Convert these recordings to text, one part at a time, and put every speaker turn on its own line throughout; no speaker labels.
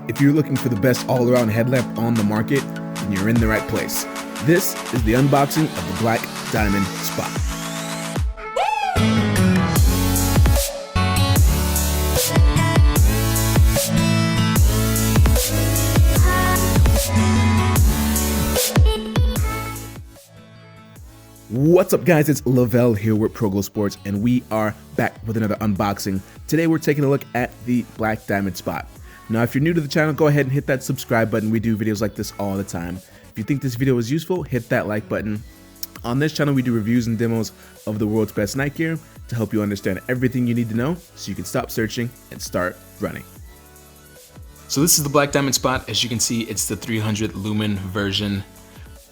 If you're looking for the best all-around headlamp on the market, then you're in the right place. This is the unboxing of the Black Diamond Spot. What's up guys, it's Lavelle here with ProGlow Sports and we are back with another unboxing. Today we're taking a look at the Black Diamond Spot. Now if you're new to the channel, go ahead and hit that subscribe button. We do videos like this all the time. If you think this video is useful, hit that like button. On this channel we do reviews and demos of the world's best night gear to help you understand everything you need to know so you can stop searching and start running. So this is the Black Diamond Spot. As you can see, it's the 300 lumen version.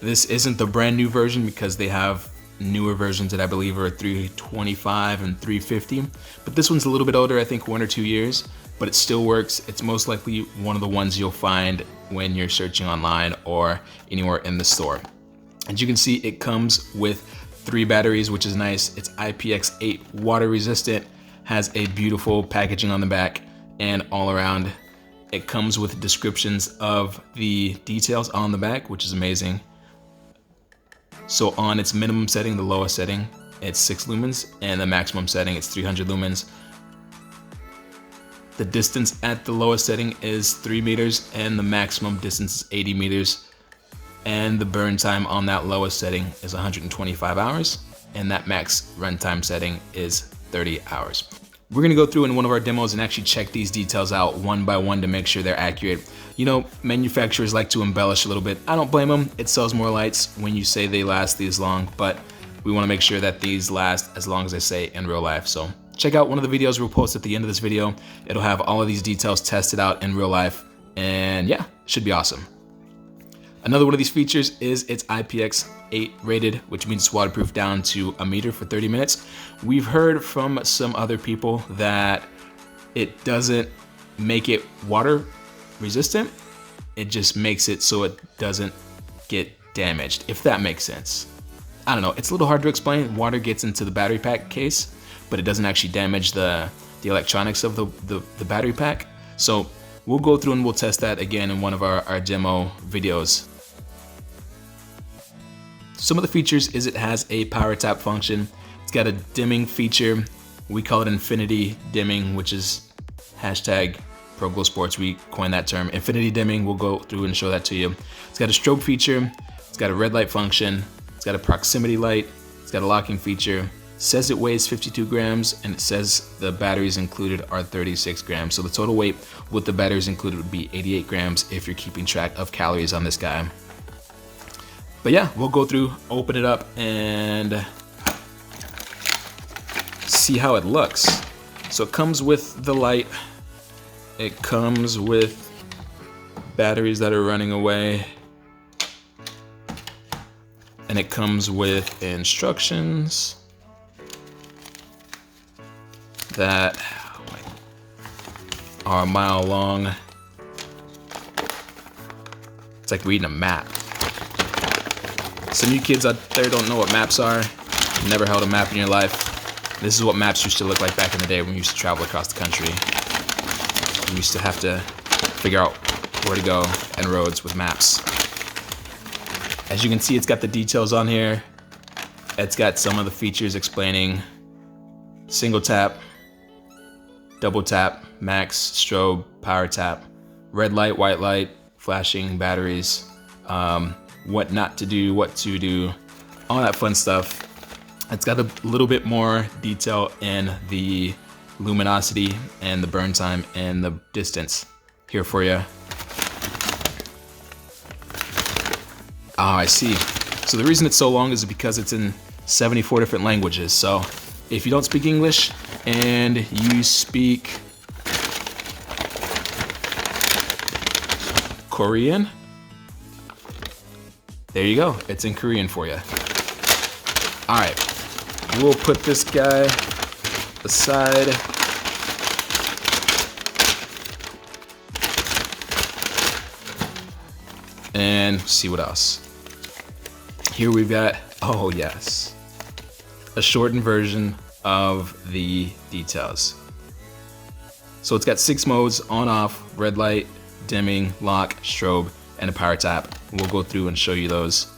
This isn't the brand new version because they have newer versions that I believe are 325 and 350, but this one's a little bit older, I think 1 or 2 years, but it still works. It's most likely one of the ones you'll find when you're searching online or anywhere in the store. As you can see, it comes with 3 batteries, which is nice. It's IPX8 water resistant, has a beautiful packaging on the back, and all around it comes with descriptions of the details on the back, which is amazing. So on its minimum setting, the lowest setting, it's 6 lumens, and the maximum setting, it's 300 lumens. The distance at the lowest setting is 3 meters, and the maximum distance is 80 meters. And the burn time on that lowest setting is 125 hours, and that max runtime setting is 30 hours. We're gonna go through in one of our demos and actually check these details out one by one to make sure they're accurate. You know, manufacturers like to embellish a little bit. I don't blame them. It sells more lights when you say they last these long, but we wanna make sure that these last as long as they say in real life. So check out one of the videos we'll post at the end of this video. It'll have all of these details tested out in real life, and yeah, it should be awesome. Another one of these features is it's IPX8 rated, which means it's waterproof down to 1 meter for 30 minutes. We've heard from some other people that it doesn't make it water resistant. It just makes it so it doesn't get damaged, if that makes sense. I don't know, it's a little hard to explain. Water gets into the battery pack case, but it doesn't actually damage the electronics of the battery pack. So we'll go through and we'll test that again in one of our demo videos. Some of the features is it has a power tap function. It's got a dimming feature. We call it infinity dimming, which is hashtag ProGlow Sports. We coined that term. Infinity dimming, we'll go through and show that to you. It's got a strobe feature. It's got a red light function. It's got a proximity light. It's got a locking feature. It says it weighs 52 grams and it says the batteries included are 36 grams. So the total weight with the batteries included would be 88 grams if you're keeping track of calories on this guy. But yeah, we'll go through, open it up, and see how it looks. So it comes with the light. It comes with batteries that are running away. And it comes with instructions that are a mile long. It's like reading a map. Some of you kids out there don't know what maps are. You've never held a map in your life. This is what maps used to look like back in the day when we used to travel across the country. We used to have to figure out where to go and roads with maps. As you can see, it's got the details on here. It's got some of the features explaining single tap, double tap, max, strobe, power tap, red light, white light, flashing, batteries, what not to do, what to do, all that fun stuff. It's got a little bit more detail in the luminosity and the burn time and the distance here for you. Ah, I see. So the reason it's so long is because it's in 74 different languages. So if you don't speak English and you speak Korean, there you go. It's in Korean for you. All right, we'll put this guy aside. And see what else. Here we've got, oh yes, a shortened version of the details. So it's got 6 modes: on, off, red light, dimming, lock, strobe, and a power tap. We'll go through and show you those.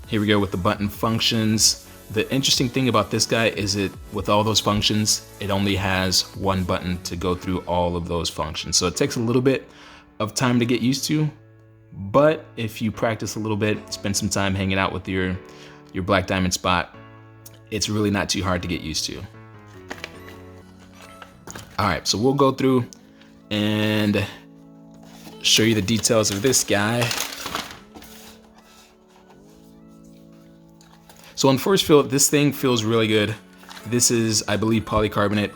Here we go with the button functions. The interesting thing about this guy is with all those functions, it only has one button to go through all of those functions. So it takes a little bit of time to get used to, but if you practice a little bit, spend some time hanging out with your black diamond spot, it's really not too hard to get used to. All right, so we'll go through and show you the details of this guy. So on first feel, this thing feels really good. This is, I believe, polycarbonate.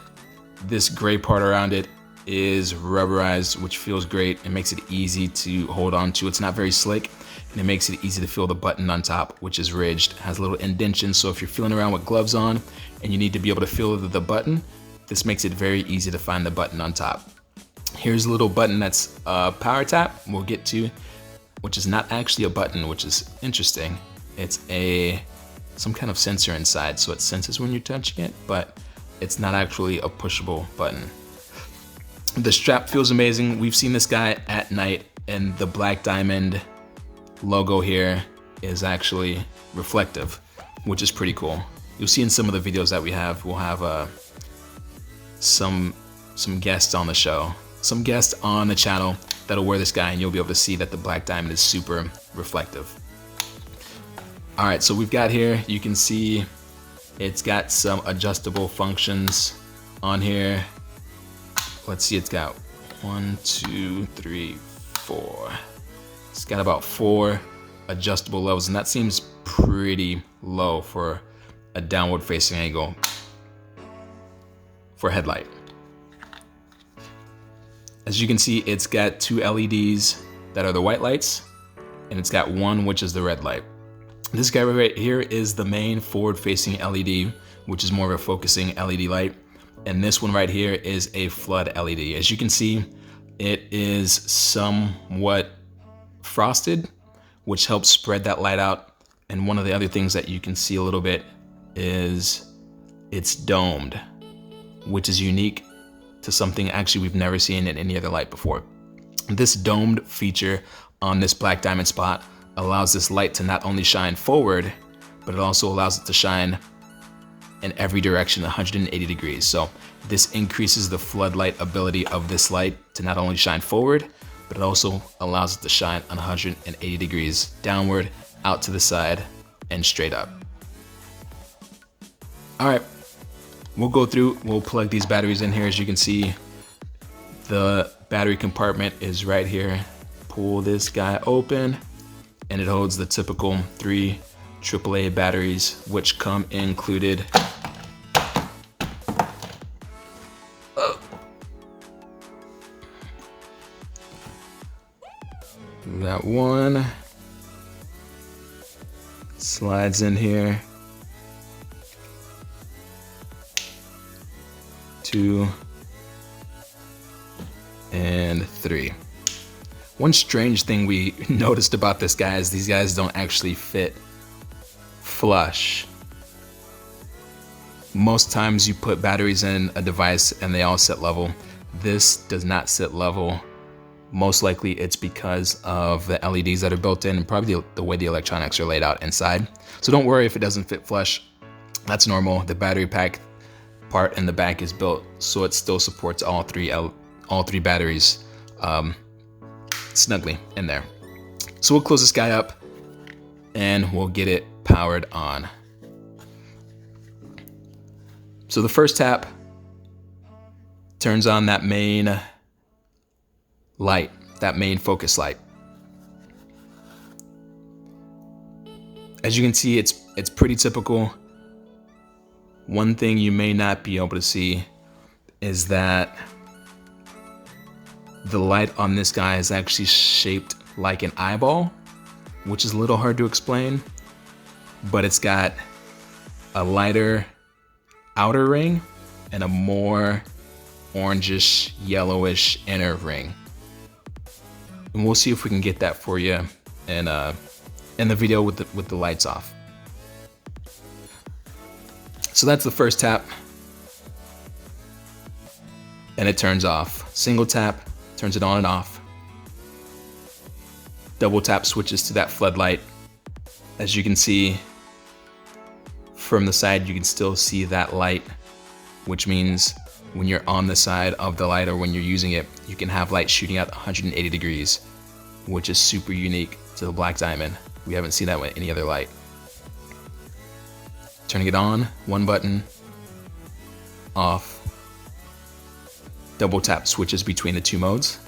This gray part around it is rubberized, which feels great. It makes it easy to hold on to. It's not very slick, and it makes it easy to feel the button on top, which is ridged. It has a little indentation, so if you're feeling around with gloves on and you need to be able to feel the button, this makes it very easy to find the button on top. Here's a little button that's a power tap we'll get to, which is not actually a button, which is interesting. It's some kind of sensor inside, so it senses when you're touching it, but it's not actually a pushable button. The strap feels amazing. We've seen this guy at night, and the black diamond logo here is actually reflective, which is pretty cool. You'll see in some of the videos that we'll have some guests on the show, some guests on the channel that'll wear this guy, and you'll be able to see that the black diamond is super reflective. All right, so we've got here, you can see it's got some adjustable functions on here. Let's see, it's got 1, 2, 3, 4. It's got about 4 adjustable levels, and that seems pretty low for a downward facing angle for a headlight. As you can see, it's got 2 LEDs that are the white lights, and it's got 1 which is the red light. This guy right here is the main forward-facing LED, which is more of a focusing LED light. And this one right here is a flood LED. As you can see, it is somewhat frosted, which helps spread that light out. And one of the other things that you can see a little bit is it's domed, which is unique to something actually we've never seen in any other light before. This domed feature on this black diamond spot allows this light to not only shine forward, but it also allows it to shine in every direction 180 degrees. So this increases the floodlight ability of this light to not only shine forward, but it also allows it to shine 180 degrees downward, out to the side, and straight up. All right, we'll go through, we'll plug these batteries in here. As you can see, the battery compartment is right here. Pull this guy open, and it holds the typical 3 AAA batteries, which come included. That one slides in here. 2 and 3. One strange thing we noticed about this guy is these guys don't actually fit flush. Most times you put batteries in a device and they all sit level. This does not sit level. Most likely it's because of the LEDs that are built in and probably the way the electronics are laid out inside. So don't worry if it doesn't fit flush. That's normal. The battery pack part in the back is built so it still supports all three batteries snugly in there. So we'll close this guy up and we'll get it powered on. So the first tap turns on that main light, that main focus light. As you can see, it's pretty typical. One thing you may not be able to see is that the light on this guy is actually shaped like an eyeball, which is a little hard to explain, but it's got a lighter outer ring and a more orangish, yellowish inner ring. And we'll see if we can get that for you in the video with the lights off. So that's the first tap, and it turns off. Single tap turns it on and off. Double tap switches to that floodlight. As you can see from the side, you can still see that light, which means when you're on the side of the light or when you're using it, you can have light shooting out 180 degrees, which is super unique to the Black Diamond. We haven't seen that with any other light. Turning it on, one button, off. Double tap switches between the two modes.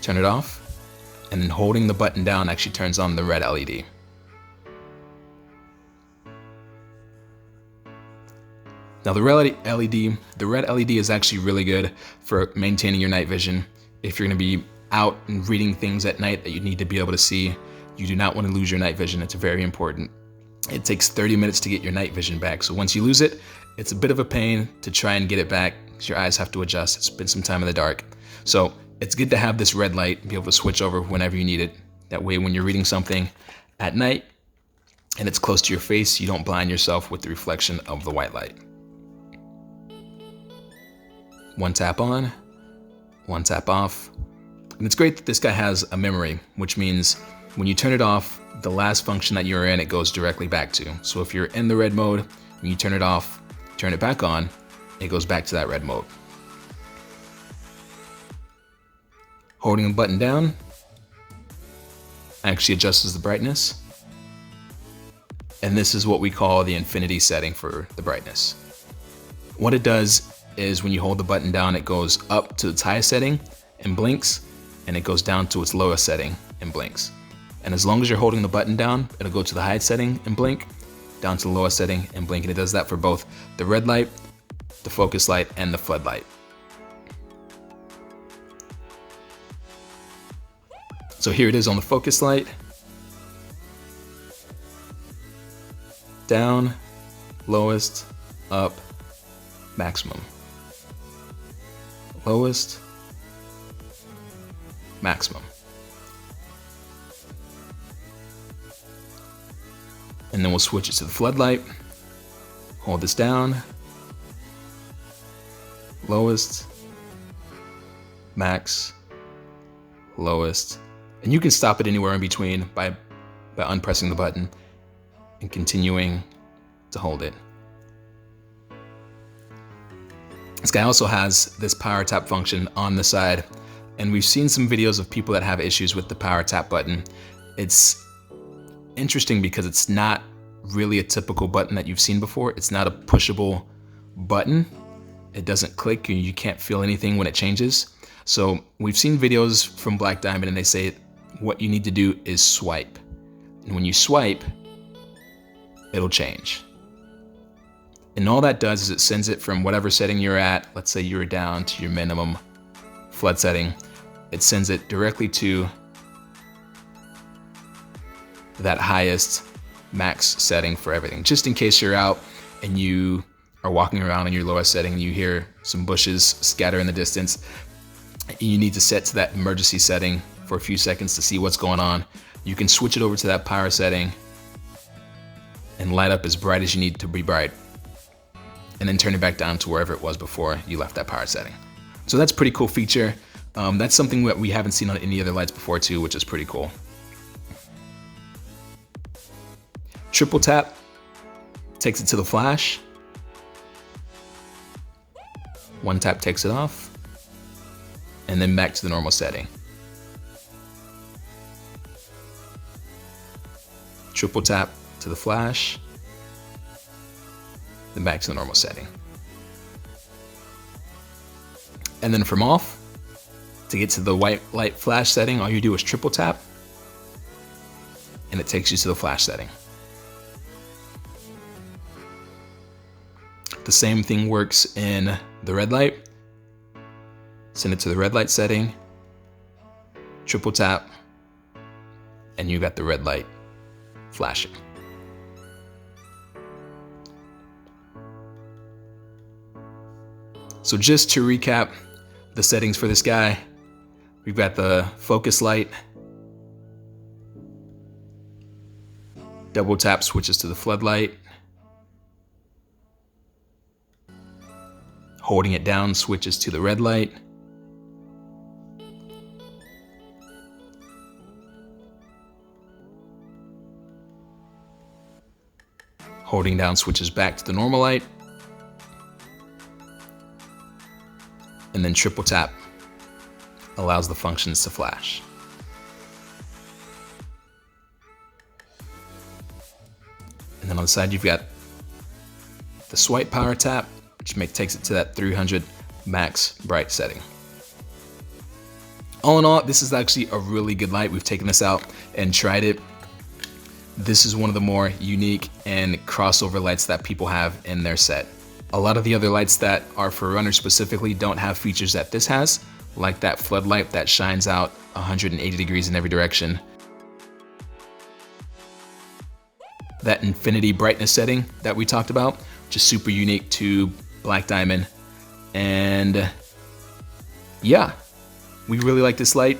Turn it off, and then holding the button down actually turns on the red LED. Now the red LED is actually really good for maintaining your night vision. If you're gonna be out and reading things at night that you need to be able to see, you do not want to lose your night vision. It's very important. It takes 30 minutes to get your night vision back. So once you lose it, it's a bit of a pain to try and get it back because your eyes have to adjust. Spend some time in the dark. So it's good to have this red light and be able to switch over whenever you need it. That way when you're reading something at night and it's close to your face, you don't blind yourself with the reflection of the white light. One tap on, one tap off. And it's great that this guy has a memory, which means when you turn it off, the last function that you're in, it goes directly back to. So if you're in the red mode, when you turn it off, turn it back on, it goes back to that red mode. Holding the button down actually adjusts the brightness. And this is what we call the infinity setting for the brightness. What it does is when you hold the button down, it goes up to its highest setting and blinks, and it goes down to its lowest setting and blinks. And as long as you're holding the button down, it'll go to the highest setting and blink, down to the lowest setting and blink. And it does that for both the red light, the focus light, and the floodlight. So here it is on the focus light. Down, lowest, up, maximum. Lowest, maximum. And then we'll switch it to the floodlight. Hold this down. Lowest, max, lowest. And you can stop it anywhere in between by unpressing the button and continuing to hold it. This guy also has this power tap function on the side, and we've seen some videos of people that have issues with the power tap button. It's interesting because it's not really a typical button that you've seen before. It's not a pushable button. It doesn't click and you can't feel anything when it changes. So we've seen videos from Black Diamond and they say what you need to do is swipe. And when you swipe, it'll change. And all that does is it sends it from whatever setting you're at. Let's say you're down to your minimum flood setting. It sends it directly to that highest max setting for everything. Just in case you're out and you are walking around in your lowest setting and you hear some bushes scatter in the distance, and you need to set to that emergency setting for a few seconds to see what's going on. You can switch it over to that power setting and light up as bright as you need to be bright, and then turn it back down to wherever it was before you left that power setting. So that's a pretty cool feature. That's something that we haven't seen on any other lights before too, which is pretty cool. Triple tap takes it to the flash. One tap takes it off, and then back to the normal setting. Triple tap to the flash, then back to the normal setting. And then from off, to get to the white light flash setting, all you do is triple tap, and it takes you to the flash setting. The same thing works in the red light. Send it to the red light setting, triple tap, and you got the red light flashing. So just to recap the settings for this guy, we've got the focus light, double tap switches to the floodlight, holding it down switches to the red light, Holding down switches back to the normal light. And then triple tap allows the functions to flash. And then on the side, you've got the swipe power tap, which takes it to that 300 max bright setting. All in all, this is actually a really good light. We've taken this out and tried it. This is one of the more unique and crossover lights that people have in their set. A lot of the other lights that are for runners specifically don't have features that this has, like that floodlight that shines out 180 degrees in every direction. That infinity brightness setting that we talked about, which is super unique to Black Diamond. And yeah, we really like this light.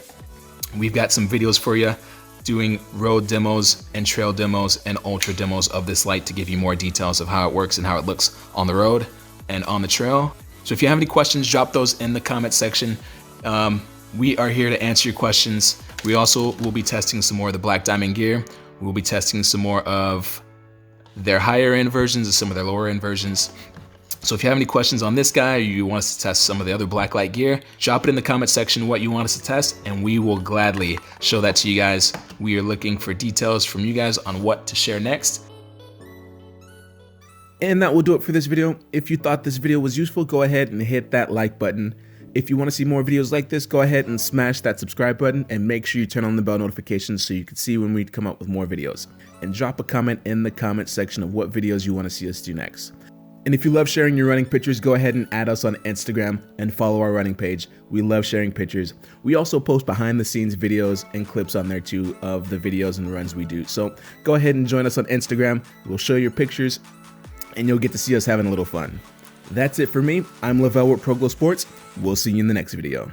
We've got some videos for you doing road demos and trail demos and ultra demos of this light to give you more details of how it works and how it looks on the road and on the trail. So if you have any questions, drop those in the comment section. We are here to answer your questions. We also will be testing some more of the Black Diamond gear. We'll be testing some more of their higher end versions and some of their lower end versions. So if you have any questions on this guy, or you want us to test some of the other blacklight gear, drop it in the comment section what you want us to test, and we will gladly show that to you guys. We are looking for details from you guys on what to share next.
And that will do it for this video. If you thought this video was useful, go ahead and hit that like button. If you want to see more videos like this, go ahead and smash that subscribe button and make sure you turn on the bell notifications so you can see when we come up with more videos. And drop a comment in the comment section of what videos you want to see us do next. And if you love sharing your running pictures, go ahead and add us on Instagram and follow our running page. We love sharing pictures. We also post behind the scenes videos and clips on there too of the videos and runs we do. So go ahead and join us on Instagram. We'll show your pictures and you'll get to see us having a little fun. That's it for me. I'm Lavelle with ProGlow Sports. We'll see you in the next video.